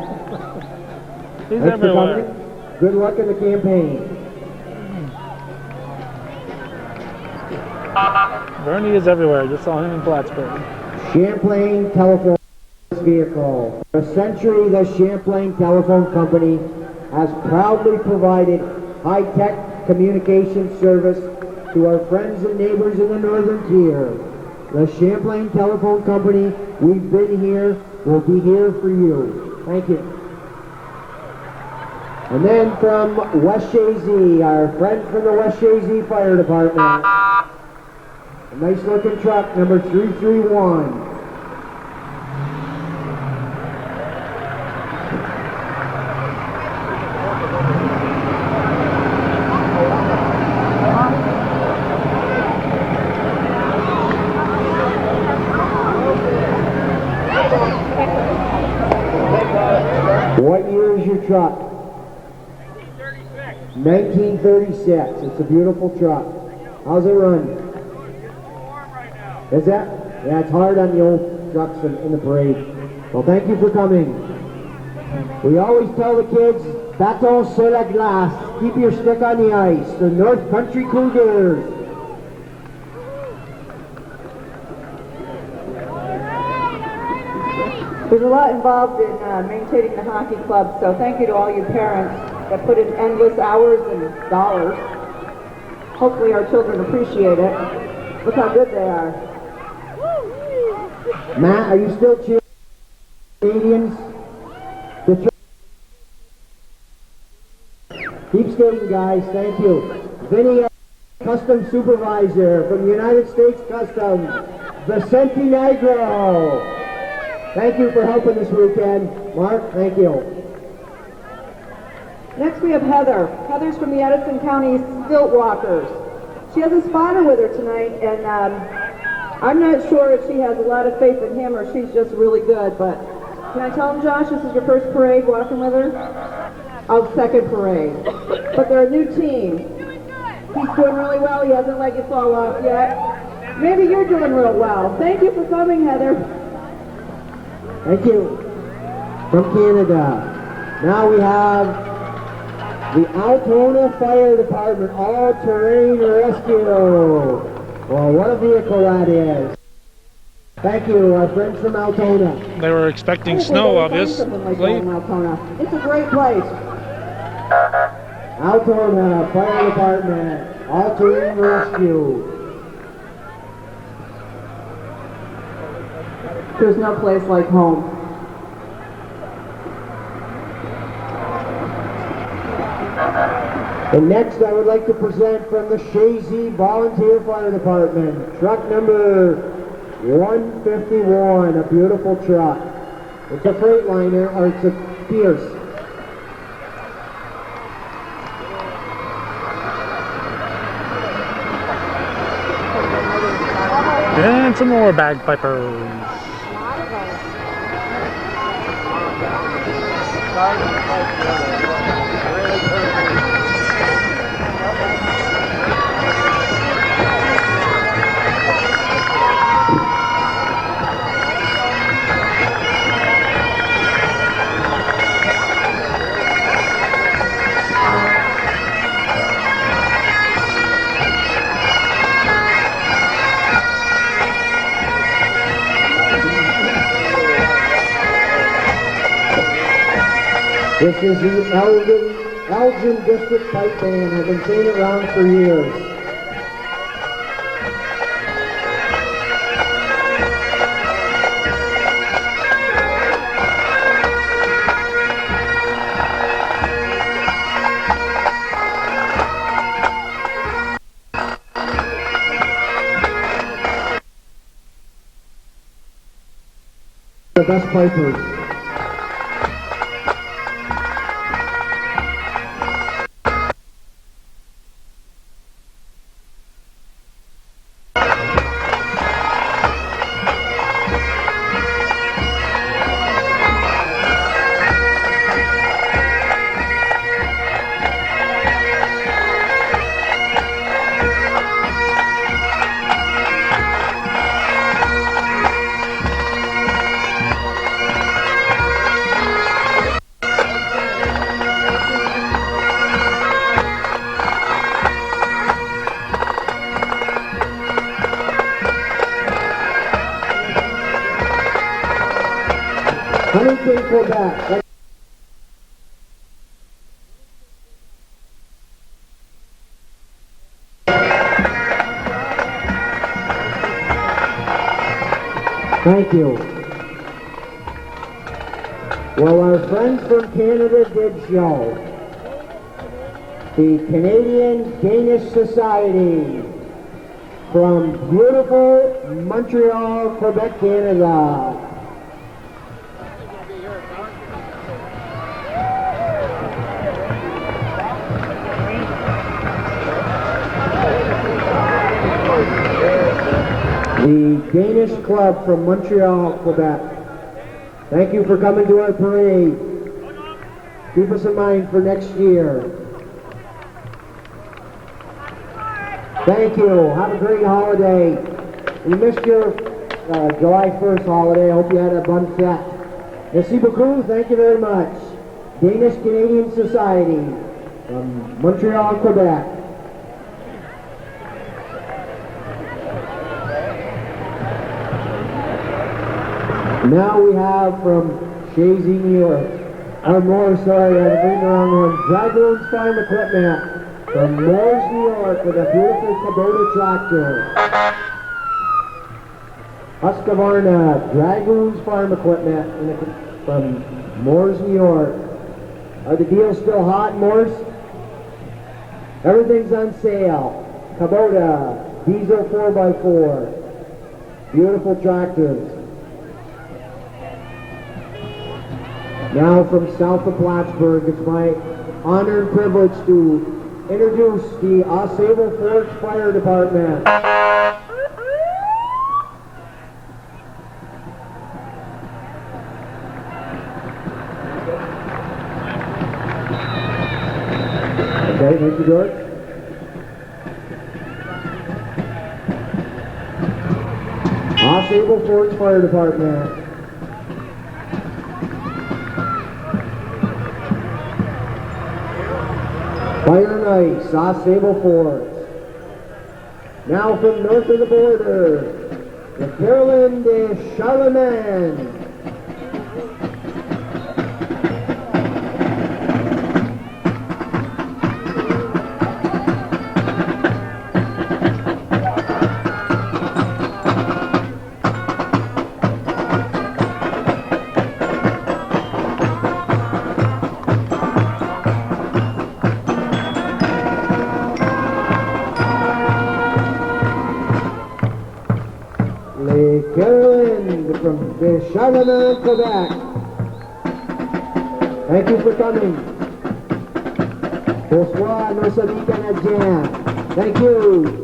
He's Thanks for everywhere. coming. Good luck in the campaign. Bernie is everywhere. Just saw him in Plattsburgh. Champlain Telephone Vehicle. For a century, the Champlain Telephone Company has proudly provided high-tech communication service to our friends and neighbors in the Northern Tier. The Champlain Telephone Company, we've been here, we'll be here for you. Thank you. And then from West Shazy, our friend from the West Shazy Fire Department. A nice looking truck, number 331. What year is your truck? 1936. It's a beautiful truck. How's it run? Is that? Yeah, it's hard on the old trucks in the parade. Well, thank you for coming. We always tell the kids, baton sur la glace. Keep your stick on the ice. The North Country Cougars. There's a lot involved in maintaining the hockey club, so thank you to all you parents that put in endless hours and dollars. Hopefully our children appreciate it. Look how good they are. Matt, are you still cheering Canadians? Keep skating, guys. Thank you. Vinny, Custom Supervisor from United States Customs, Vicente Negro. Thank you for helping this weekend. Mark, thank you. Next we have Heather. Heather's from the Edison County Stilt Walkers. She has a spotter with her tonight, and I'm not sure if she has a lot of faith in him or she's just really good, but can I tell him, Josh, this is your first parade walking with her? Oh, second parade. But they're a new team. He's doing really well. He hasn't let you fall off yet. Maybe you're doing real well. Thank you for coming, Heather. Thank you. From Canada. Now we have the Altona Fire Department All-Terrain Rescue. Well, what a vehicle that is. Thank you, our friends from Altona. They were expecting snow, obviously. Altona. It's a great place. Altona Fire Department All-Terrain Rescue. There's no place like home. And next I would like to present from the Shazy Volunteer Fire Department, truck number 151, a beautiful truck. It's a Freightliner, or it's a Pierce. And some more bagpipers. This is the Elgin District Pipe Band. I've been seeing it around for years. The best pipers. Huntington, Quebec. Thank you. Well, our friends from Canada did show. The Canadian Danish Society from beautiful Montreal, Quebec, Canada. The Danish Club from Montreal, Quebec. Thank you for coming to our parade. Keep us in mind for next year. Thank you. Have a great holiday. We missed your July 1st holiday. I hope you had a fun fete. Merci beaucoup. Thank you very much. Danish Canadian Society from Montreal, Quebec. Now we have from Shazy, New York, or more, sorry, I bring the wrong one, Dragoons Farm Equipment from Moores, New York, with a beautiful Kubota tractor. Husqvarna, Dragoons Farm Equipment from Moores, New York. Are the deals still hot, Moores? Everything's on sale. Kubota, diesel 4x4. Beautiful tractors. Now from south of Plattsburgh, it's my honor and privilege to introduce the Osable Forks Fire Department. Okay, thank you, George. Osable Forks Fire Department. Fire and Ice, Osable Forks. Now from north of the border, the Carolyn de Charlemagne. Caroline from Charlemagne, Quebec. Thank you for coming. Bonsoir, nos amis canadiens. Thank you.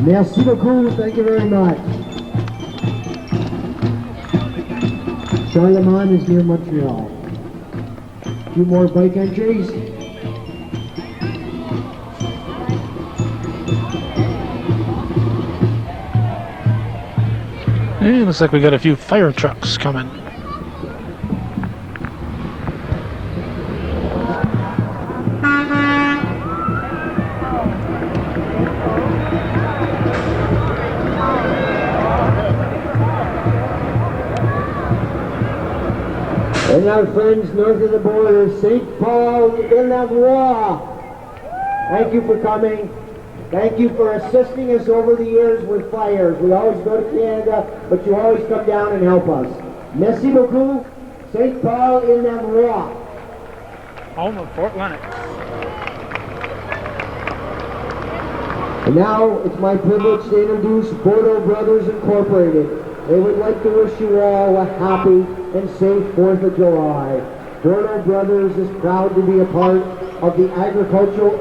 Merci beaucoup, thank you very much. Charlemagne is near Montreal. A few more bike entries. Hey, looks like we got a few fire trucks coming. And our friends north of the border, St. Paul in la Voie. Thank you for coming. Thank you for assisting us over the years with fires. We always go to Canada, but you always come down and help us. Merci beaucoup, St. Paul in la Voie. Home of Fort Lennox. And now it's my privilege to introduce Bordeaux Brothers Incorporated. They would like to wish you all a happy and safe 4th of July. Bordeaux Brothers is proud to be a part of the agricultural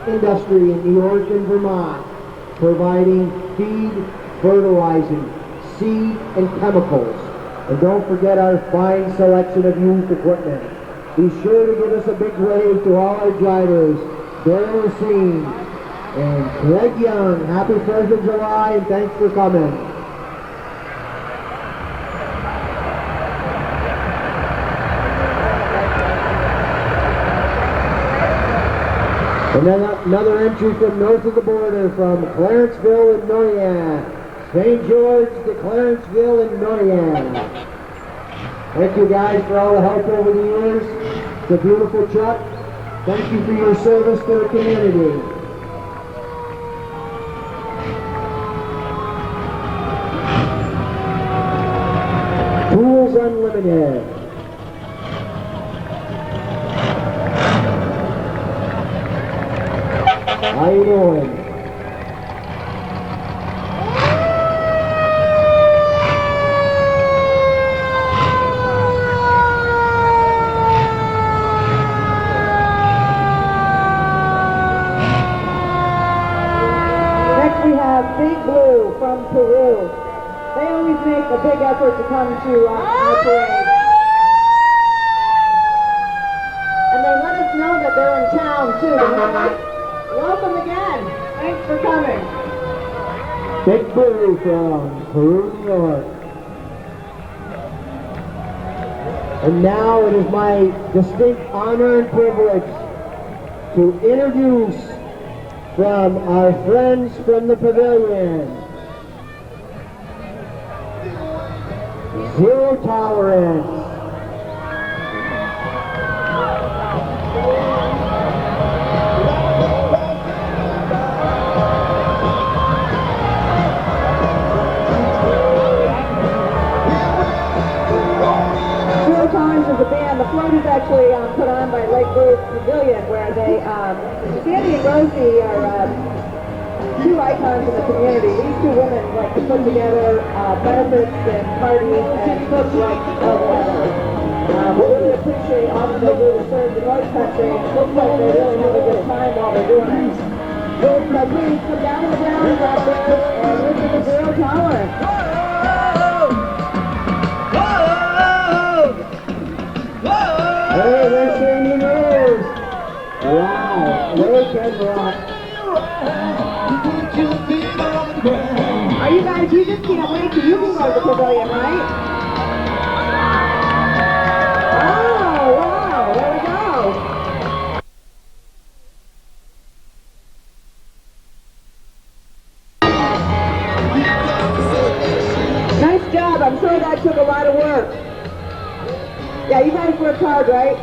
industry in New York and Vermont, providing feed, fertilizing, seed, and chemicals. And don't forget our fine selection of used equipment. Be sure to give us a big wave to all our drivers, Darren Racine and Greg Young. Happy 4th of July and thanks for coming. And then another entry from north of the border, from Clarenceville and Norian. St. George to Clarenceville and Norian. Thank you guys for all the help over the years. It's a beautiful truck. Thank you for your service to the community. Tools Unlimited. How you doing? Next we have Big Blue from Peru. They always make a big effort to come to our parade. And they let us know that they're in town too. Welcome again. Thanks for coming. Big Blue from Peru, New York. And now it is my distinct honor and privilege to introduce from our friends from the pavilion, Zero Tolerance. The band, the float is actually put on by Lake Rouges Pavilion, where they, Sandy and Rosie are two icons in the community. These two women like to put together benefits and parties and cook like no other. We really appreciate all that they do to serve the North Country, and it looks like they really have a good time while they're doing it. So please come down to the ground out there and listen to Zero Tolerance. Hey, they're singing yours. Wow, they can rock. Are you guys, you just can't wait till you can go to the pavilion, right? Oh, wow, there we go. Nice job, I'm sure that took a lot of work. Yeah, you guys worked hard, right?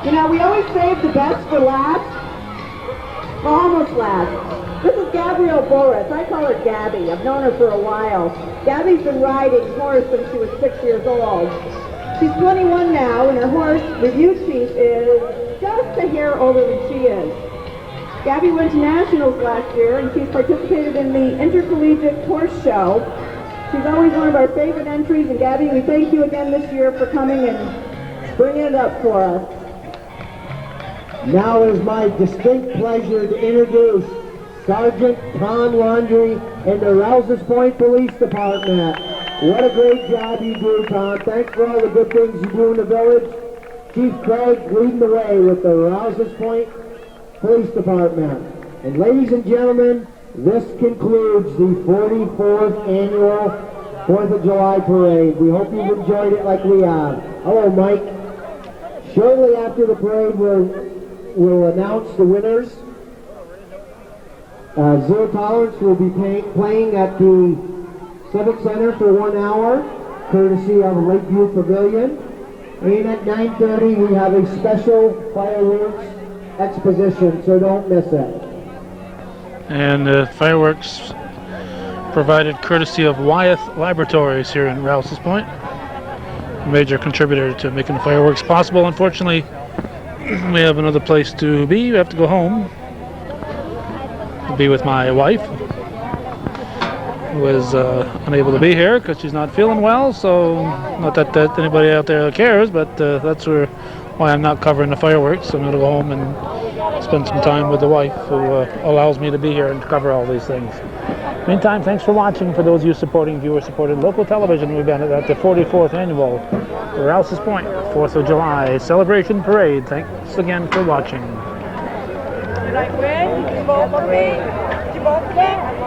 You know, we always save the best for last. Well, almost last. This is Gabrielle Boris. I call her Gabby. I've known her for a while. Gabby's been riding horse since she was 6 years old. She's 21 now, and her horse review chief is just a hair older than she is. Gabby went to nationals last year, and she's participated in the Intercollegiate Horse Show. She's always one of our favorite entries, and Gabby, we thank you again this year for coming and bringing it up for us. Now it is my distinct pleasure to introduce Sergeant Tom Laundrie and the Rouses Point Police Department. What a great job you do, Tom. Thanks for all the good things you do in the village. Chief Craig leading the way with the Rouses Point Police Department. And ladies and gentlemen, this concludes the 44th annual 4th of July parade. We hope you've enjoyed it like we have. Hello, Mike. Shortly after the parade, we'll announce the winners. Zero Tolerance will be playing at the Civic Center for 1 hour, courtesy of Lakeview Pavilion. And at 9:30, we have a special fireworks exposition, so don't miss it. And fireworks provided courtesy of Wyeth Laboratories here in Rouses Point, a major contributor to making the fireworks possible. Unfortunately, we have another place to be. We have to go home to be with my wife, who is unable to be here because she's not feeling well. So, not that anybody out there cares, but that's why I'm not covering the fireworks. I'm going to go home and spend some time with the wife, who allows me to be here and cover all these things. Meantime, thanks for watching. For those of you supporting viewer-supported local television, we've been at the 44th annual Rouses Point 4th of July celebration parade. Thanks again for watching. Did I win? Did you vote for me? Did you vote for me?